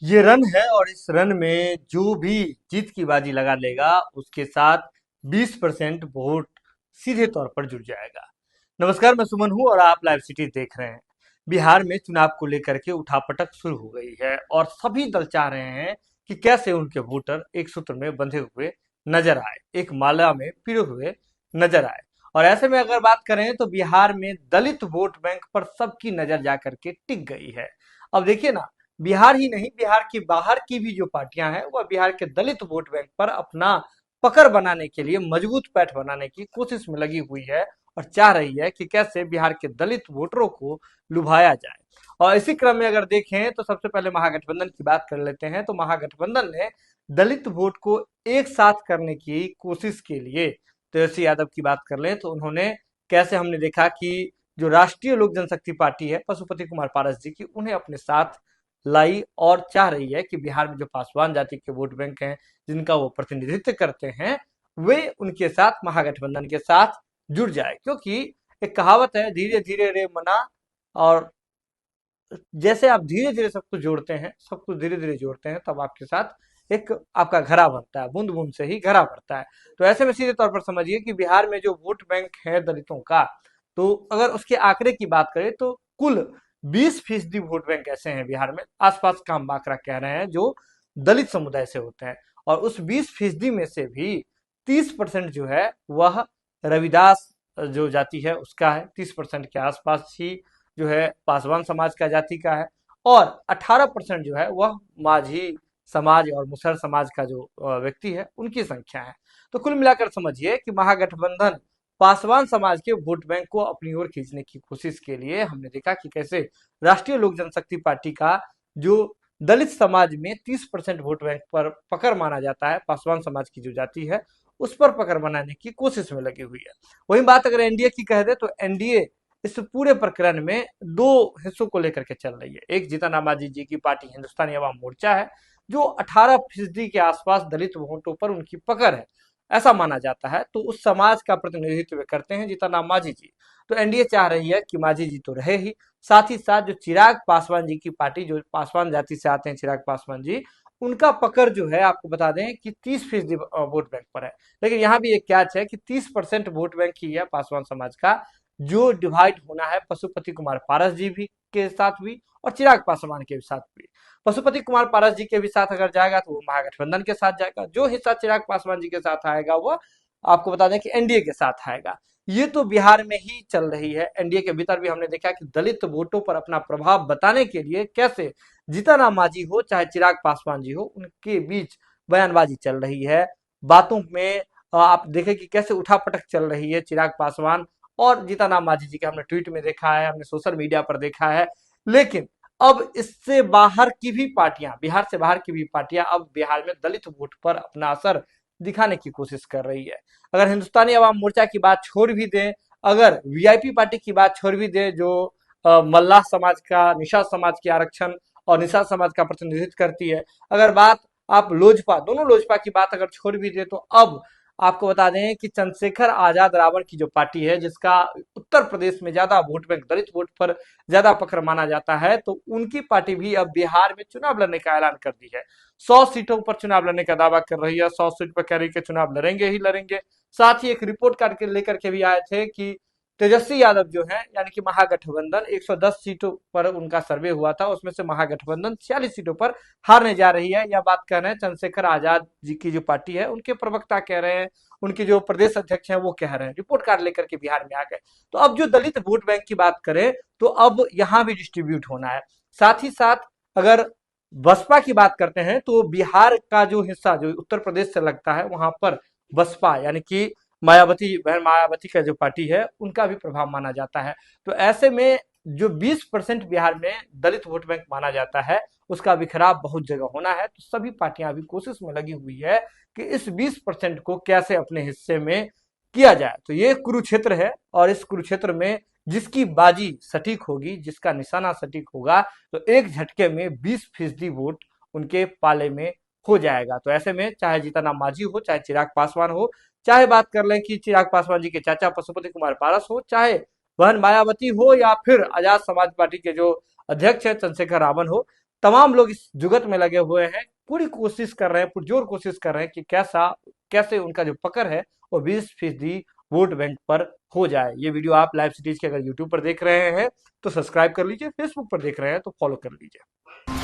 ये रन है और इस रन में जो भी जीत की बाजी लगा लेगा उसके साथ 20% वोट सीधे तौर पर जुड़ जाएगा। नमस्कार, मैं सुमन हूं और आप लाइव सिटी देख रहे हैं। बिहार में चुनाव को लेकर के उठापटक शुरू हो गई है और सभी दल चाह रहे हैं कि कैसे उनके वोटर एक सूत्र में बंधे हुए नजर आए, एक माला में पिरो हुए नजर आए। और ऐसे में अगर बात करें तो बिहार में दलित वोट बैंक पर सबकी नजर जाकर के टिक गई है। अब देखिए ना, बिहार ही नहीं, बिहार की बाहर की भी जो पार्टियां हैं वह बिहार के दलित वोट बैंक पर अपना पकड़ बनाने के लिए, मजबूत पैठ बनाने की कोशिश में लगी हुई है और चाह रही है कि कैसे बिहार के दलित वोटरों को लुभाया जाए। और इसी क्रम में अगर देखें तो सबसे पहले महागठबंधन की बात कर लेते हैं। तो महागठबंधन ने दलित वोट को एक साथ करने की कोशिश के लिए तेजस्वी यादव की बात कर लें तो उन्होंने कैसे, हमने देखा कि जो राष्ट्रीय लोक जनशक्ति पार्टी है पशुपति कुमार पारस जी की, उन्हें अपने साथ लाई और चाह रही है कि बिहार में जो पासवान जाति के वोट बैंक हैं जिनका वो प्रतिनिधित्व करते हैं, वे उनके साथ, महागठबंधन के साथ जुड़ जाए। क्योंकि एक कहावत है, धीरे धीरे रे मना, और जैसे आप धीरे धीरे सब कुछ जोड़ते हैं, सब कुछ धीरे धीरे जोड़ते हैं, तब आपके साथ एक आपका घड़ा भरता है, बूंद बूंद से ही घड़ा भरता है। तो ऐसे में सीधे तौर पर समझिए कि बिहार में जो वोट बैंक है दलितों का, तो अगर उसके आंकड़े की बात करें तो कुल 20% वोट बैंक ऐसे हैं बिहार में, आसपास का हम आंकड़ा कह रहे हैं, जो दलित समुदाय से होते हैं। और उस 20% में से भी 30% जो है वह रविदास जो जाति है उसका है, 30% के आसपास ही जो है पासवान समाज का जाति का है, और 18% जो है वह माझी समाज और मुसहर समाज का जो व्यक्ति है उनकी संख्या है। तो कुल मिलाकर समझिए कि महागठबंधन पासवान समाज के वोट बैंक को अपनी ओर खींचने की कोशिश के लिए, हमने देखा कि कैसे राष्ट्रीय लोक जनशक्ति पार्टी का जो दलित समाज में 30% वोट बैंक पर पकड़ माना जाता है, पासवान समाज की जो जाति है उस पर पकड़ बनाने की कोशिश में लगी हुई है। वही बात अगर एनडीए की कह दे तो एनडीए इस पूरे प्रकरण में दो हिस्सों को लेकर के चल रही है। एक जीतन राम मांझी जी की पार्टी हिंदुस्तानी अवाम मोर्चा है, जो 18% के आसपास दलित वोटों पर उनकी पकड़ है, ऐसा माना जाता है। तो उस समाज का प्रतिनिधित्व करते हैं जीतन राम मांझी जी। तो एनडीए चाह रही है कि मांझी जी तो रहे ही, साथ ही साथ जो चिराग पासवान जी की पार्टी, जो पासवान जाति से आते हैं चिराग पासवान जी, उनका पकड़ जो है आपको बता दें कि 30% वोट बैंक पर है। लेकिन यहाँ भी एक कैच है कि 30% वोट बैंक ही है पासवान समाज का, जो डिवाइड होना है पशुपति कुमार पारस जी भी के साथ भी और चिराग पासवान के साथ भी। पशुपति कुमार पारस जी के भी साथ अगर जाएगा तो वो महागठबंधन के साथ जाएगा, जो हिस्सा चिराग पासवान जी के साथ आएगा वो आपको बता दें कि एनडीए के साथ आएगा। ये तो बिहार में ही चल रही है। एनडीए के भीतर भी हमने देखा कि दलित वोटों पर अपना प्रभाव बताने के लिए कैसे जीतन राम मांझी हो चाहे चिराग पासवान जी हो, उनके बीच बयानबाजी चल रही है। बातों में आप देखें कि कैसे उठापटक चल रही है चिराग पासवान और जीतन राम मांझी जी के, हमने ट्वीट में देखा है, हमने सोशल मीडिया पर देखा है। लेकिन अब इससे बाहर की भी पार्टियां, बिहार से बाहर की भी पार्टियां अब बिहार में दलित वोट पर अपना असर दिखाने की कोशिश कर रही है। अगर हिंदुस्तानी अवाम मोर्चा की बात छोड़ भी दें, अगर वीआईपी पार्टी की बात छोड़ भी दें, जो मल्लाह समाज का, निषाद समाज के आरक्षण और निषाद समाज का प्रतिनिधित्व करती है, अगर बात आप लोजपा, दोनों लोजपा की बात अगर छोड़ भी दे, तो अब आपको बता दें कि चंद्रशेखर आजाद रावण की जो पार्टी है, जिसका उत्तर प्रदेश में ज्यादा वोट बैंक, दलित वोट पर ज्यादा पकड़ माना जाता है, तो उनकी पार्टी भी अब बिहार में चुनाव लड़ने का ऐलान कर दी है। 100 सीटों पर चुनाव लड़ने का दावा कर रही है, 100 सीट पर कह रही है कि चुनाव लड़ेंगे ही लड़ेंगे। साथ ही एक रिपोर्ट कार्ड के लेकर के भी आए थे कि तेजस्वी यादव जो है, यानी कि महागठबंधन, 110 सीटों पर उनका सर्वे हुआ था, उसमें से महागठबंधन 46 सीटों पर हारने जा रही है। यह बात कह रहे हैं चंद्रशेखर आजाद जी की जो पार्टी है उनके प्रवक्ता कह रहे हैं, उनके जो प्रदेश अध्यक्ष हैं वो कह रहे हैं, रिपोर्ट कार्ड लेकर के बिहार में आ गए। तो अब जो दलित वोट बैंक की बात करें तो अब यहां भी डिस्ट्रीब्यूट होना है। साथ ही साथ अगर बसपा की बात करते हैं तो बिहार का जो हिस्सा जो उत्तर प्रदेश से लगता है, वहां पर बसपा यानी कि मायावती, बहन मायावती का जो पार्टी है उनका भी प्रभाव माना जाता है। तो ऐसे में जो 20% बिहार में दलित वोट बैंक माना जाता है, उसका बिखराव बहुत जगह होना है। तो सभी पार्टियां अभी कोशिश में लगी हुई है कि इस 20% को कैसे अपने हिस्से में किया जाए। तो ये कुरुक्षेत्र है और इस कुरुक्षेत्र में जिसकी बाजी सटीक होगी, जिसका निशाना सटीक होगा, तो एक झटके में 20% वोट उनके पाले में हो जाएगा। तो ऐसे में चाहे जीतन राम मांझी हो, चाहे चिराग पासवान हो, चाहे बात कर लें कि चिराग पासवान जी के चाचा पशुपति कुमार पारस हो, चाहे बहन मायावती हो, या फिर आजाद समाज पार्टी के जो अध्यक्ष है चंद्रशेखर रावण हो, तमाम लोग इस जुगत में लगे हुए हैं, पूरी कोशिश कर रहे हैं, पुरजोर कोशिश कर रहे हैं कि कैसे उनका जो पकड़ है वो 20% वोट बैंक पर हो जाए। ये वीडियो आप लाइव सिटीज के अगर यूट्यूब पर देख रहे हैं तो सब्सक्राइब कर लीजिए, फेसबुक पर देख रहे हैं तो फॉलो कर लीजिए।